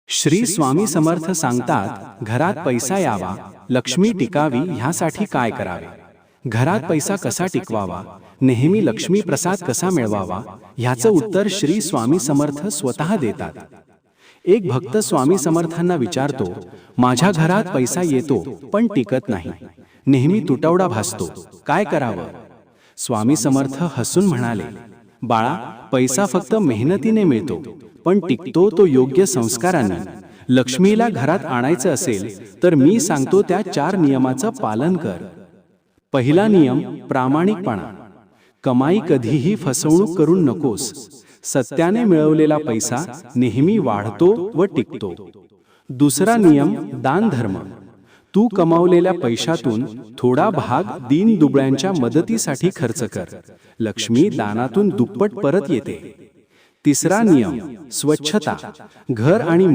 श्री स्वामी समर्थ सांगतात, घरात पैसा यावा, लक्ष्मी टिकावी ह्यासाठी काय करावे? घरात पैसा कसा टिकवावा, नेहमी लक्ष्मी प्रसाद कसा मिळवावा ह्याचं उत्तर श्री स्वामी समर्थ स्वतः देतात. एक भक्त स्वामी समर्थांना विचारतो, माझ्या घरात पैसा येतो पण टिकत नाही, नेहमी तुटवडा भासतो, काय करावं? स्वामी समर्थ हसून म्हणाले, बाळा, पैसा फक्त मेहनतीने मिळतो, पण टिकतो तो योग्य संस्कारांनी. लक्ष्मीला घरात आणायचं असेल तर मी सांगतो त्या 4 नियमाचं पालन कर. पहिला नियम, प्रामाणिकपणा. कमाई कधीही फसवणूक करून नकोस. सत्याने मिळवलेला पैसा नेहमी वाढतो व टिकतो. दुसरा नियम, दान धर्म. तू कमावलेल्या पैशातून थोडा भाग दीनदुबळ्यांच्या मदतीसाठी खर्च कर. लक्ष्मी दानातून दुप्पट परत येते. तिसरा नियम, स्वच्छता. घर आणि